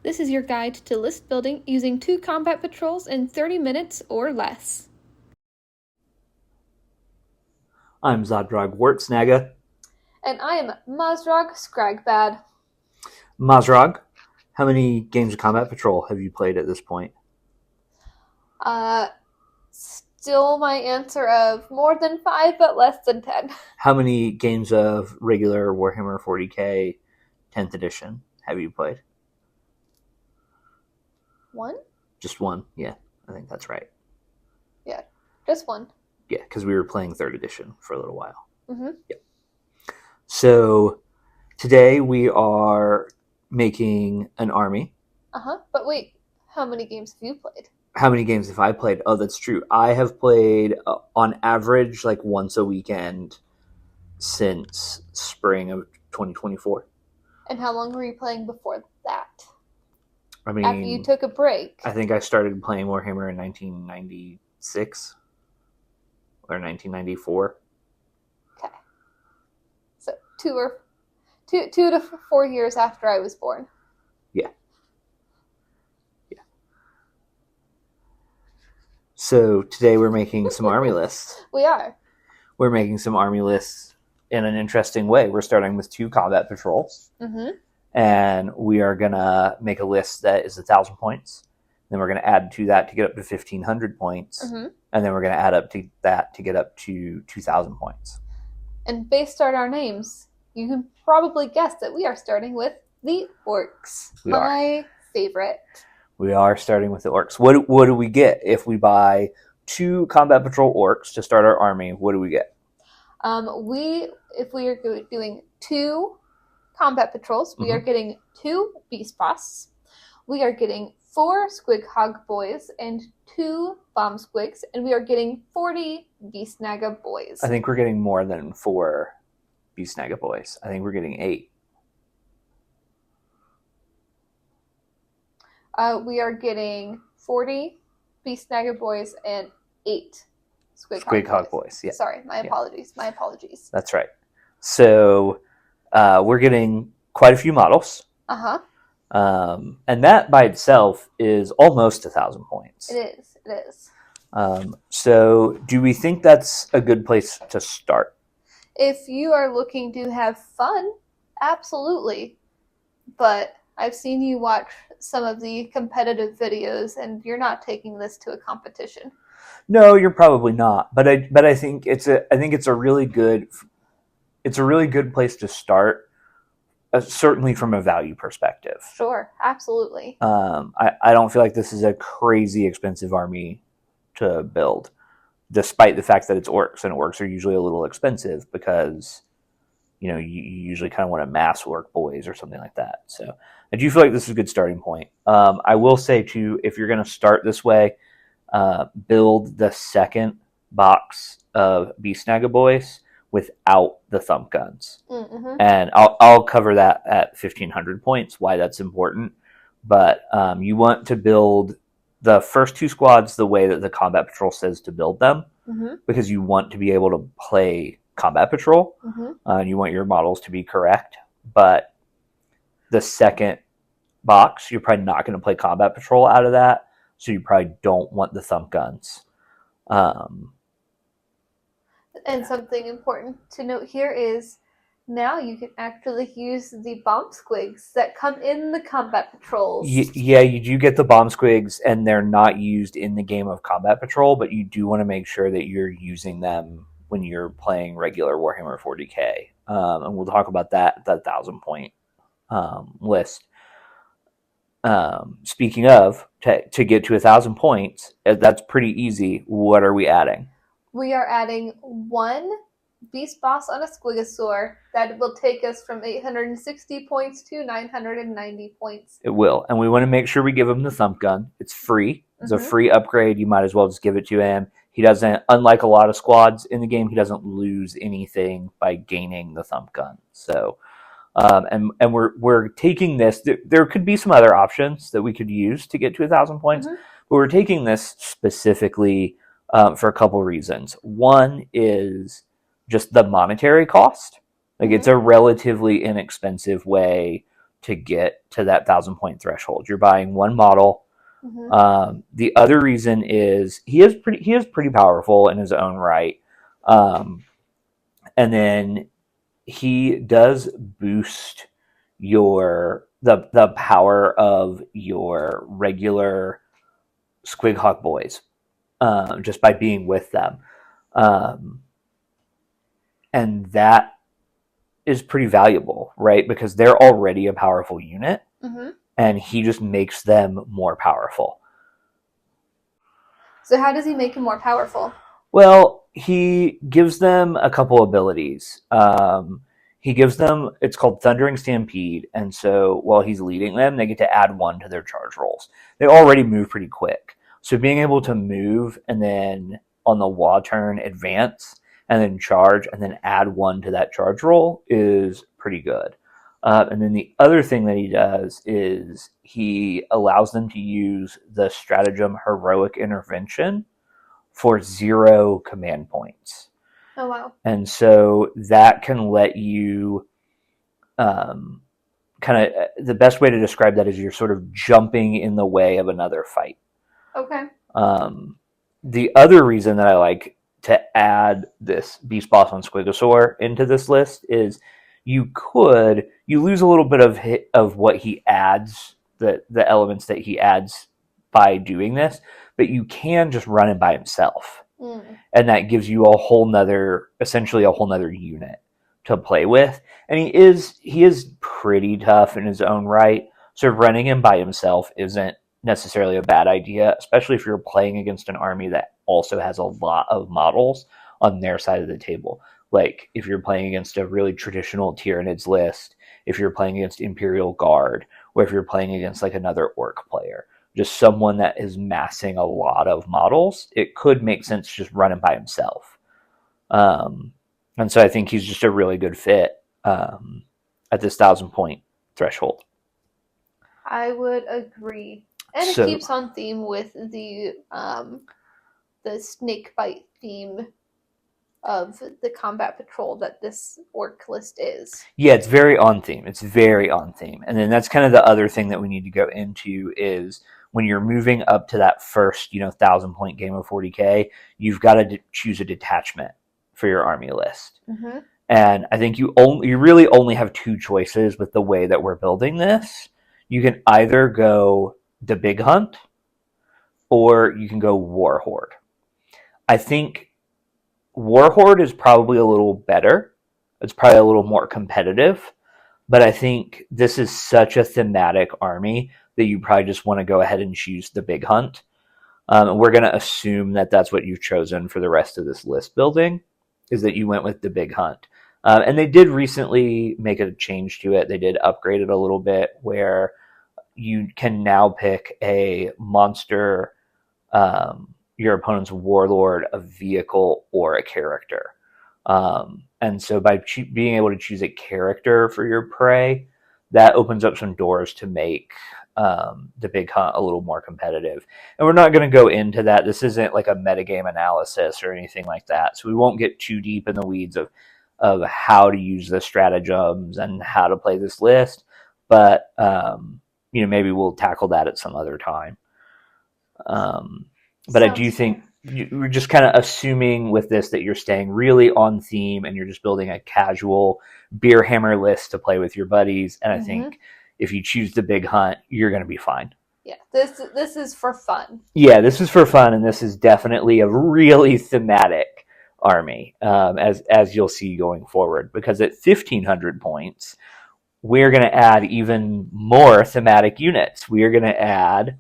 This is your guide to list building using 2 combat patrols in 30 minutes or less. I'm Zodrog Wartsnaga. And I am Mazrog Scragbad. Mazrog, how many games of Combat Patrol have you played at this point? Still my answer of more than 5 but less than 10. How many games of regular Warhammer 40k 10th edition have you played? 1? Just one? Yeah, I think that's right. Yeah, just 1. Yeah, because we were playing 3rd edition for a little while. Mm-hmm. Yep. So today we are making an army. But wait, how many games have you played? How many games have I played? Oh, that's true. I have played on average like once a weekend since spring of 2024. And how long were you playing before that? I mean, after you took a break? I think I started playing Warhammer in 1996 or 1994. Okay. So 2 to 4 years after I was born. Yeah. So today we're making some army lists. We are. We're making some army lists in an interesting way. We're starting with 2 combat patrols. Mm-hmm. And we are going to make a list that is 1,000 points. Then we're going to add to that to get up to 1,500 points. Mm-hmm. And then we're going to add up to that to get up to 2,000 points. And based on our names, you can probably guess that we are starting with the Orks. My favorite. We are starting with the Orks. What do we get if we buy 2 Combat Patrol Orks to start our army? What do we get? If we are doing 2 Combat Patrols, we are getting 2 Beast Boss. We are getting 4 Squig Hog Boys and 2 Bomb Squigs, and we are getting 40 Beast Naga Boys. I think we're getting more than 4 Beast Naga Boys. I think we're getting 8. We are getting 40 Beast Naga Boys and 8 Squig Hog Boys. Yeah. Sorry, my apologies. My apologies. That's right. So we're getting quite a few models. And that by itself is almost 1,000 points. It is. So do we think that's a good place to start? If you are looking to have fun, absolutely. But I've seen you watch some of the competitive videos, and you're not taking this to a competition. No, you're probably not. But I think it's a really good place to start. Certainly from a value perspective. Sure, absolutely. I don't feel like this is a crazy expensive army to build, despite the fact that it's Orks, and Orks are usually a little expensive because, you usually kind of want to mass Ork boys or something like that. So I do feel like this is a good starting point. I will say, too, if you're going to start this way, build the second box of Beast Naga boys without the thump guns. Mm-hmm. And I'll cover that at 1,500 points, why that's important. But you want to build the first 2 squads the way that the Combat Patrol says to build them, because you want to be able to play Combat Patrol, and you want your models to be correct. But the second box, you're probably not going to play Combat Patrol out of that, so you probably don't want the thump guns. And something important to note here is now you can actually use the bomb squigs that come in the combat patrols. Yeah, you do get the bomb squigs, and they're not used in the game of Combat Patrol, but you do want to make sure that you're using them when you're playing regular Warhammer 40k. And we'll talk about that 1,000 point list. Speaking of, to get to 1,000 points, that's pretty easy. What are we adding? We are adding 1 Beast Boss on a Squigosaur that will take us from 860 points to 990 points. It will. And we want to make sure we give him the thump gun. It's free. It's a free upgrade. You might as well just give it to him. He doesn't, unlike a lot of squads in the game, he doesn't lose anything by gaining the thump gun. So, and we're taking this. There could be some other options that we could use to get to 1,000 points, but we're taking this specifically for a couple reasons. One is just the monetary cost. Like, it's a relatively inexpensive way to get to that 1,000-point threshold. You're buying one model. The other reason is he is pretty powerful in his own right, and then he does boost the power of your regular Squighawk boys just by being with them, and that is pretty valuable, right? Because they're already a powerful unit, and he just makes them more powerful. So how does he make him more powerful? Well, he gives them a couple abilities. He gives them, it's called Thundering Stampede, and so while he's leading them, they get to add 1 to their charge rolls. They already move pretty quick, so being able to move and then on the Wa turn advance and then charge and then add 1 to that charge roll is pretty good. And then the other thing that he does is he allows them to use the stratagem Heroic Intervention for 0 command points. Oh, wow. And so that can let you kind of, the best way to describe that is you're sort of jumping in the way of another fight. Okay. The other reason that I like to add this Beast Boss on Squigosaur into this list is you lose a little bit of what he adds, the elements that he adds by doing this, but you can just run him by himself. And that gives you essentially a whole nother unit to play with. And he is pretty tough in his own right. So running him by himself isn't necessarily a bad idea, especially if you're playing against an army that also has a lot of models on their side of the table. Like if you're playing against a really traditional Tyranids list, if you're playing against Imperial Guard, or if you're playing against like another Orc player. Just someone that is massing a lot of models, it could make sense to just run him by himself. And so I think he's just a really good fit at this 1,000-point threshold. I would agree. And it keeps on theme with the snake bite theme of the combat patrol that this orc list is. Yeah, it's very on theme. And then that's kind of the other thing that we need to go into is when you're moving up to that first, 1,000-point game of 40K, you've got to choose a detachment for your army list. And I think you really only have 2 choices with the way that we're building this. You can either go the Big Hunt or you can go Warhorde. I think Warhorde is probably a little better. It's probably a little more competitive. But I think this is such a thematic army that you probably just want to go ahead and choose the Big Hunt. We're going to assume that that's what you've chosen for the rest of this list building, is that you went with the Big Hunt. And they did recently make a change to it. They did upgrade it a little bit where you can now pick a monster, your opponent's warlord, a vehicle, or a character. And so by being able to choose a character for your prey, that opens up some doors to make the Big Hunt a little more competitive. And we're not going to go into that. This isn't like a metagame analysis or anything like that. So we won't get too deep in the weeds of how to use the stratagems and how to play this list. But, maybe we'll tackle that at some other time. But I do think we're just kind of assuming with this that you're staying really on theme and you're just building a casual beer hammer list to play with your buddies. And I think if you choose the Big Hunt, you're going to be fine. Yeah, this is for fun. Yeah, this is for fun, and this is definitely a really thematic army, as you'll see going forward. Because at 1,500 points, we're going to add even more thematic units. We are going to add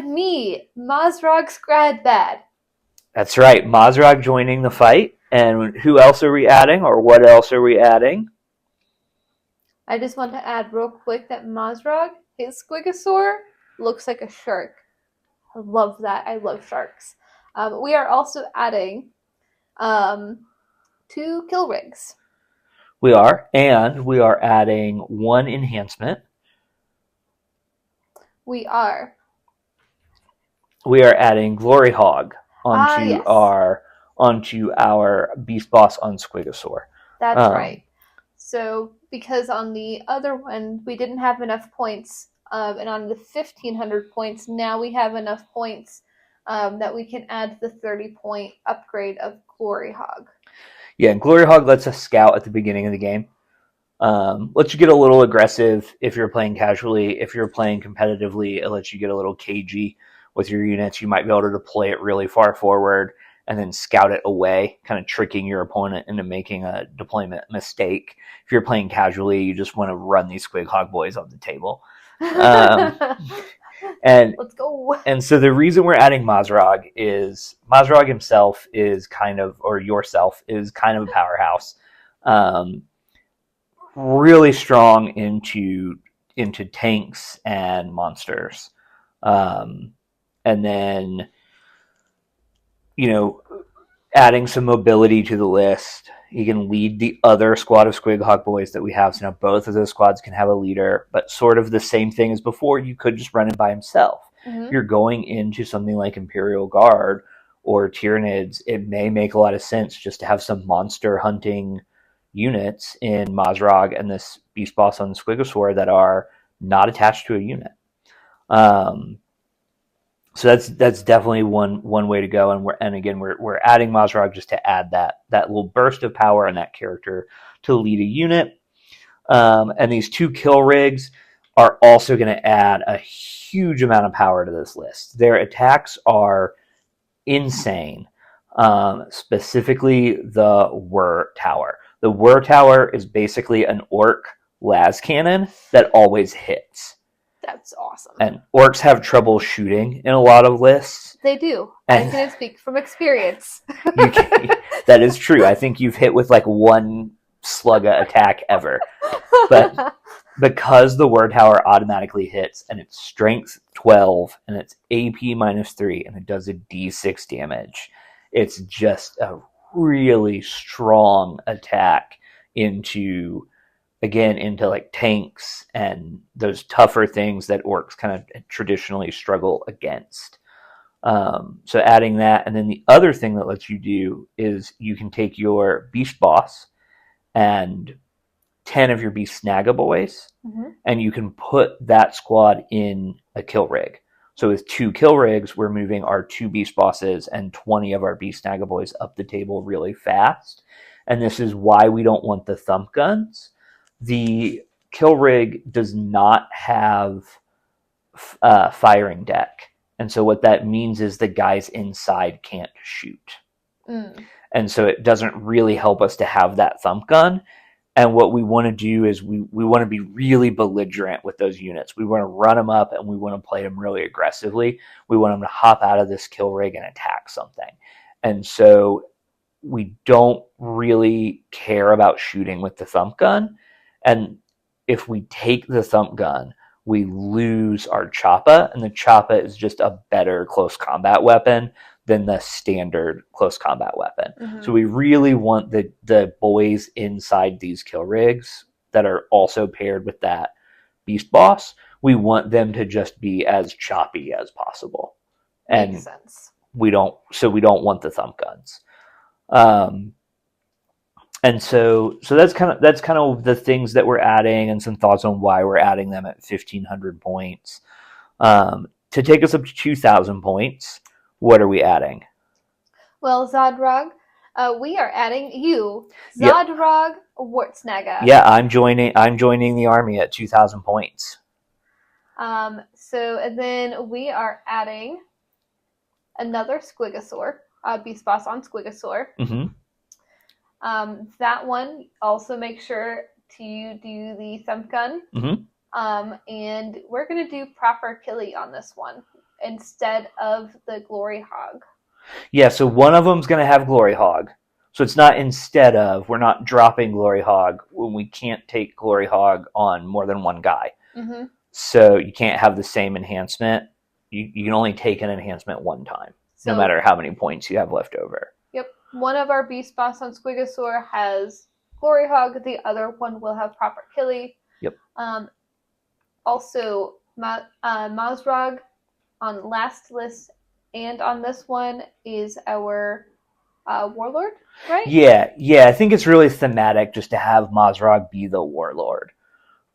me, Mazrog Scradbad. That's right, Mazrog joining the fight. And who else are we adding, or what else are we adding? I just want to add real quick that Mazrog, his Squigosaur, looks like a shark. I love that. I love sharks. We are also adding 2 kill rigs. We are adding 1 enhancement. We are adding Glory Hog onto our Beast Boss on Squigosaur. That's right. So because on the other one we didn't have enough points, and on the 1,500 points now we have enough points that we can add the 30-point upgrade of Glory Hog. Yeah, and Glory Hog lets us scout at the beginning of the game. Lets you get a little aggressive if you're playing casually. If you're playing competitively, it lets you get a little cagey with your units. You might be able to deploy it really far forward and then scout it away, kind of tricking your opponent into making a deployment mistake. If you're playing casually, you just want to run these Squig Hog boys off the table. And let's go. And so the reason we're adding Mazrog is Mazrog himself is kind of, or yourself is kind of a powerhouse. Really strong into tanks and monsters. And then, adding some mobility to the list. He can lead the other squad of Squig Hog boys that we have. So now both of those squads can have a leader, but sort of the same thing as before. You could just run him by himself. Mm-hmm. If you're going into something like Imperial Guard or Tyranids, it may make a lot of sense just to have some monster hunting units in Mazrog and this beast boss on the Squigosaur that are not attached to a unit. So that's definitely one way to go, and we're adding Mazrog just to add that little burst of power and that character to lead a unit. And these 2 kill rigs are also going to add a huge amount of power to this list. Their attacks are insane. Specifically, the Whir Tower. The Whir Tower is basically an orc las cannon that always hits. That's awesome. And orcs have trouble shooting in a lot of lists. They do. I can speak from experience. That is true. I think you've hit with like 1 slugga attack ever. But because the Whir Tower automatically hits, and it's strength 12, and it's AP -3, and it does a D6 damage, it's just a really strong attack into like tanks and those tougher things that orcs kind of traditionally struggle against. So adding that, and then the other thing that lets you do is you can take your beast boss and 10 of your beast snagga boys, mm-hmm. and you can put that squad in a kill rig. So with 2 kill rigs, we're moving our 2 beast bosses and 20 of our beast snagga boys up the table really fast. And this is why we don't want the thump guns. The kill rig does not have firing deck. And so what that means is the guys inside can't shoot. Mm. And so it doesn't really help us to have that thump gun. And what we want to do is we want to be really belligerent with those units. We want to run them up and we want to play them really aggressively. We want them to hop out of this kill rig and attack something. And so we don't really care about shooting with the thump gun. And if we take the thump gun, we lose our choppa, and the choppa is just a better close combat weapon than the standard close combat weapon. Mm-hmm. So we really want the boys inside these kill rigs that are also paired with that beast boss. We want them to just be as choppy as possible. And makes sense. We don't want the thump guns. And so that's kind of the things that we're adding, and some thoughts on why we're adding them at 1,500 points. To take us up to 2,000 points, what are we adding? Well, Zodrog, we are adding you, Zodrog yep. Wartsnaga. Yeah, I'm joining the army at 2,000 points. So and then we are adding another Squigosaur, beast boss on Squigosaur. Mm-hmm. That one, also make sure to do the thump gun. Mm-hmm. And we're going to do proper killy on this one instead of the Glory Hog. Yeah, so one of them's going to have Glory Hog. So it's not instead of, we're not dropping Glory Hog when we can't take Glory Hog on more than one guy. Mm-hmm. So you can't have the same enhancement. You can only take an enhancement one time, no matter how many points you have left over. Yep. One of our beast boss on Squigosaur has Glory Hog. The other one will have proper killy. Yep. Also, Mazrog on last list and on this one is our warlord, right? Yeah. I think it's really thematic just to have Mazrog be the warlord.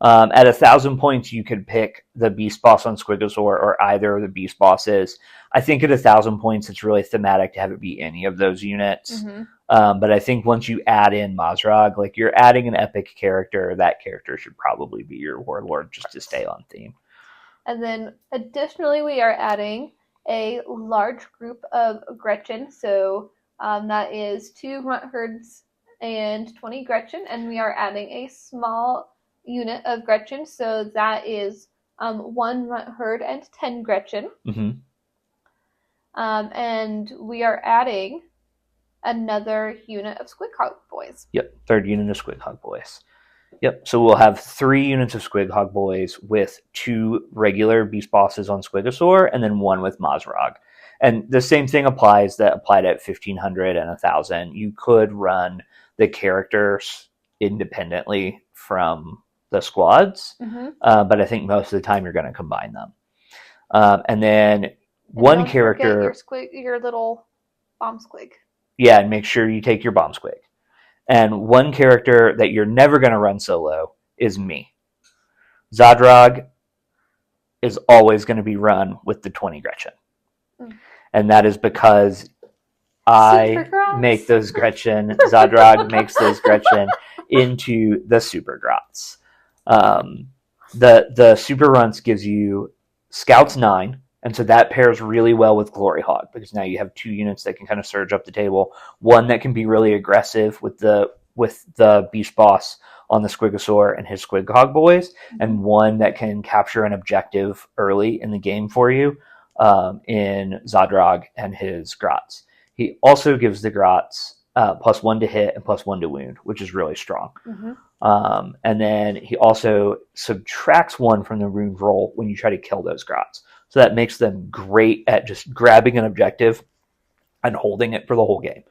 At 1,000 points, you could pick the beast boss on Squigosaur or either of the beast bosses. I think at 1,000 points, it's really thematic to have it be any of those units. But I think once you add in Mazrog, like you're adding an epic character, that character should probably be your warlord just to stay on theme. And then additionally, we are adding a large group of Gretchen. So that is 2 Runt Herds and 20 Gretchen. And we are adding a small unit of Gretchen. So that is 1 Runt Herd and 10 Gretchen. And we are adding another unit of Squighog Boys. Yep, 3rd unit of Squighog Boys. Yep, so we'll have 3 units of Squighog Boys with 2 regular beast bosses on Squigosaur and then 1 with Mazrog. And the same thing applied at 1,500 and 1,000. You could run the characters independently from the squads, but I think most of the time you're going to combine them. And then one character... Your little bomb squig. Yeah, and make sure you take your bomb squig. And one character that you're never going to run solo is me. Zadrog is always going to be run with the 20 Gretchen. And that is because I make those Gretchen, Zadrog makes those Gretchen into the Super Grots. The Super Runts gives you Scouts 9, and so that pairs really well with Glory Hog, because now you have 2 units that can kind of surge up the table. One that can be really aggressive with the Beast Boss on the Squigosaur and his Squighog Boys, and one that can capture an objective early in the game for you in Zadrog and his Grots. He also gives the Grots +1 to hit and +1 to wound, which is really strong. And then he also subtracts 1 from the wound roll when you try to kill those Grots. So that makes them great at just grabbing an objective and holding it for the whole game.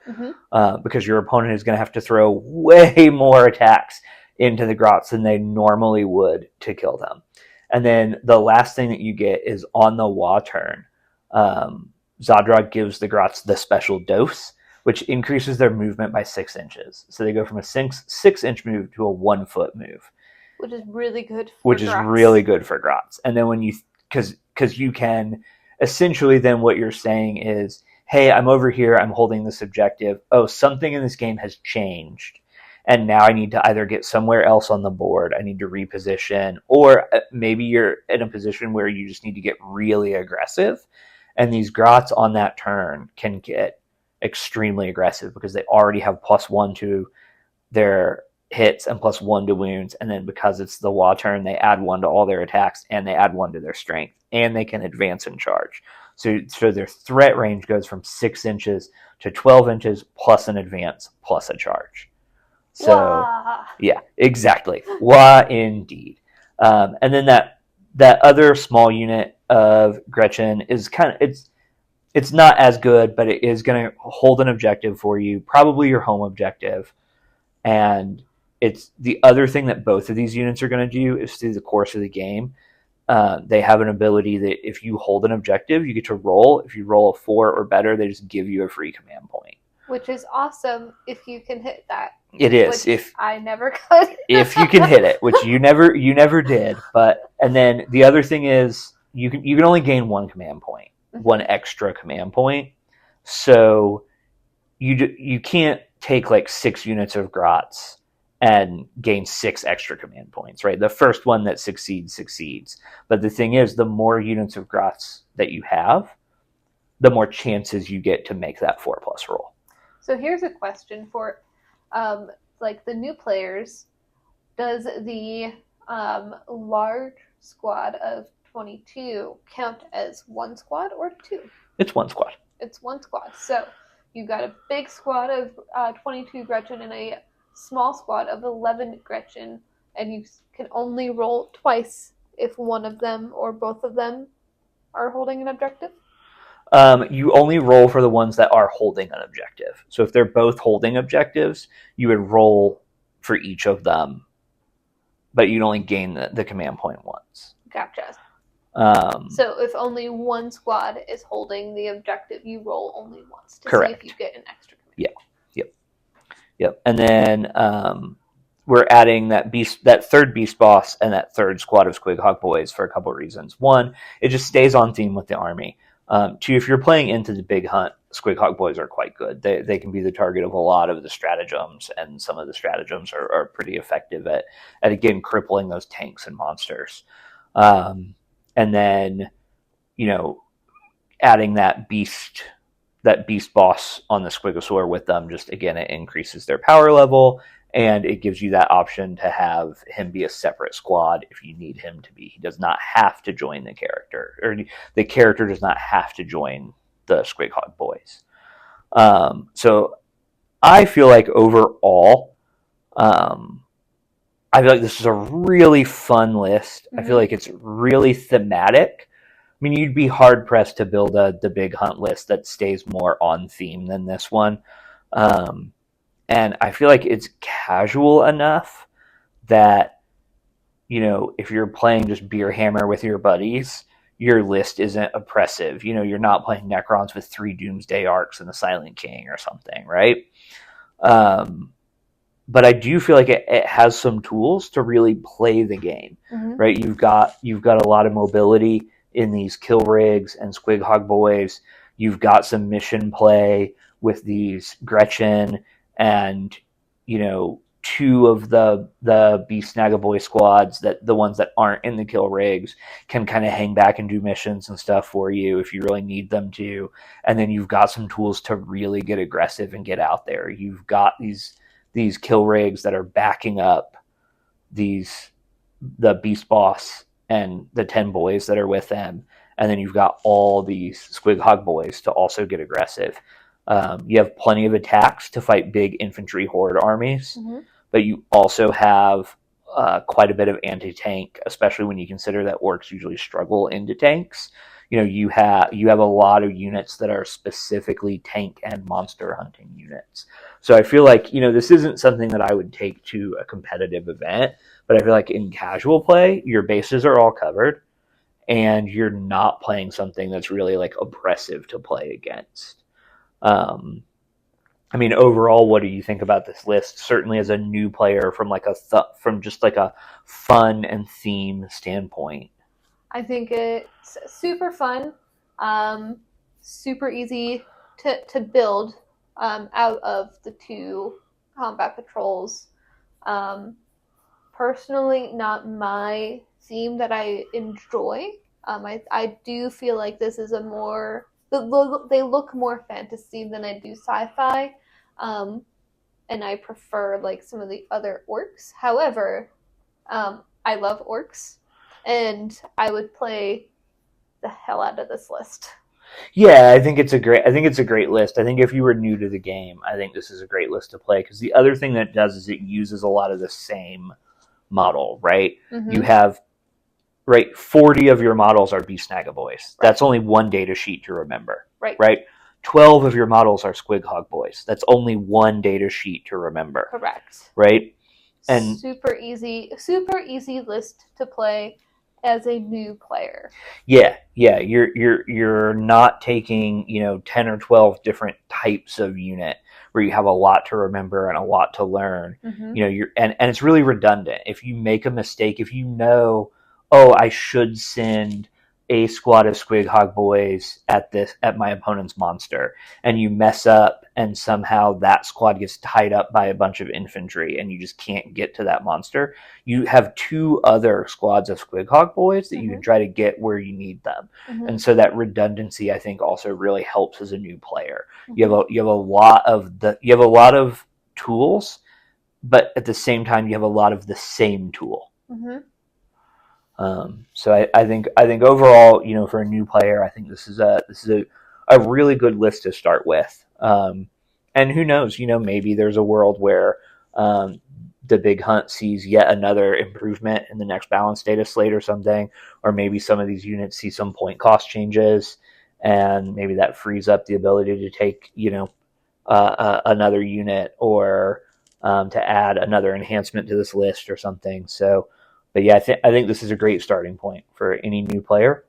Because your opponent is going to have to throw way more attacks into the Grots than they normally would to kill them. And then the last thing that you get is on the Wa turn, Zadrog gives the Grots the special dose, which increases their movement by 6 inches. So they go from a 6-inch move to a 1-foot move. Which is really good for Which Grots. Is really good for Grots. And then when you... Because you can... Essentially then what you're saying is, hey, I'm over here, I'm holding this objective. Oh, something in this game has changed. And now I need to either get somewhere else on the board, I need to reposition, or maybe you're in a position where you just need to get really aggressive. And these Grots on that turn can get extremely aggressive because they already have +1 to their hits and +1 to wounds. And then because it's the Wa turn, they add 1 to all their attacks and they add 1 to their strength. And they can advance and charge. So their threat range goes from 6 inches to 12 inches plus an advance plus a charge. So, Wah. Yeah, exactly. Wah, indeed. And then that other small unit of Gretchen is kind of... It's not as good, but it is going to hold an objective for you, probably your home objective. And it's the other thing that both of these units are going to do is through the course of the game, they have an ability that if you hold an objective, you get to roll. If you roll a 4 or better, they just give you a free command point. Which is awesome if you can hit that. It is. If I never could. If you can hit it, which you never did. And then the other thing is you can only gain 1 command point. 1 extra command point. So you can't take like 6 units of Grots and gain 6 extra command points, right? The first one that succeeds. But the thing is, the more units of Grots that you have, the more chances you get to make that 4+ roll. So here's a question for like the new players. Does the large squad of 22 count as 1 squad or 2? It's 1 squad. It's 1 squad. So you got a big squad of 22 Gretchen and a small squad of 11 Gretchen, and you can only roll twice if one of them or both of them are holding an objective? You only roll for the ones that are holding an objective. So if they're both holding objectives, you would roll for each of them, but you'd only gain the command point once. Gotcha. So if only one squad is holding the objective, you roll only once to correct. See if you get an extra command. Yeah. Yep. And then we're adding that third beast boss and that third squad of Squig Hawk boys for a couple of reasons. One, it just stays on theme with the army. Two, if you're playing into the big hunt, Squig Hawk boys are quite good. They can be the target of a lot of the stratagems, and some of the stratagems are pretty effective at again crippling those tanks and monsters. And then, adding that beast boss on the Squigosaur with them, just again, it increases their power level, and it gives you that option to have him be a separate squad if you need him to be. He does not have to join the character, or the character does not have to join the Squig Hawk boys. So I feel like overall, I feel like this is a really fun list. I feel like it's really thematic. I mean, you'd be hard pressed to build the big hunt list that stays more on theme than this one. And I feel like it's casual enough that, if you're playing just Beer Hammer with your buddies, your list isn't oppressive. You're not playing Necrons with 3 Doomsday Arcs and the Silent King or something, right? But I do feel like it has some tools to really play the game, right? You've got a lot of mobility in these kill rigs and Squig Hawk boys. You've got some mission play with these Gretchen and 2 of the Beast Snagaboy squads, that the ones that aren't in the kill rigs can kind of hang back and do missions and stuff for you if you really need them to. And then you've got some tools to really get aggressive and get out there. You've got these kill rigs that are backing up the Beast Boss and the 10 boys that are with them. And then you've got all these Squig Hawk boys to also get aggressive. You have plenty of attacks to fight big infantry horde armies, but you also have quite a bit of anti-tank, especially when you consider that orcs usually struggle into tanks. You have a lot of units that are specifically tank and monster hunting units. So I feel like, this isn't something that I would take to a competitive event, but I feel like in casual play, your bases are all covered, and you're not playing something that's really like oppressive to play against. Overall, what do you think about this list? Certainly as a new player, from from just like a fun and theme standpoint. I think it's super fun, super easy to build out of the 2 combat patrols. Personally, not my theme that I enjoy. I do feel like this is they look more fantasy than I do sci-fi, and I prefer like some of the other orcs. However, I love orcs, and I would play the hell out of this list. Yeah, I think it's a great list. I think if you were new to the game, I think this is a great list to play, because the other thing that it does is it uses a lot of the same model, right? You have 40 of your models are Beast Snagaboys. That's only one data sheet to remember. Right? 12 of your models are Squig Hawk boys. That's only one data sheet to remember. Correct. Right? And super easy list to play as a new player. Yeah. You're not taking, 10 or 12 different types of unit where you have a lot to remember and a lot to learn. And it's really redundant. If you make a mistake, if I should send a squad of Squig Hawk boys at my opponent's monster, and you mess up and somehow that squad gets tied up by a bunch of infantry and you just can't get to that monster, you have 2 other squads of Squig Hawk boys that you can try to get where you need them. And so that redundancy, I think, also really helps as a new player. You have a lot of tools, but at the same time you have a lot of the same tool. So I think overall, for a new player, I think this is a really good list to start with. And who knows, maybe there's a world where the big hunt sees yet another improvement in the next balance data slate or something, or maybe some of these units see some point cost changes, and maybe that frees up the ability to take another unit, or to add another enhancement to this list or something. So. But yeah, I think this is a great starting point for any new player.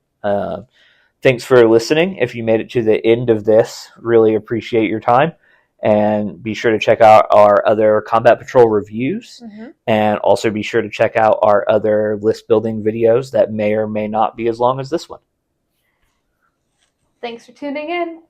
Thanks for listening. If you made it to the end of this, really appreciate your time. And be sure to check out our other Combat Patrol reviews. And also be sure to check out our other list building videos that may or may not be as long as this one. Thanks for tuning in.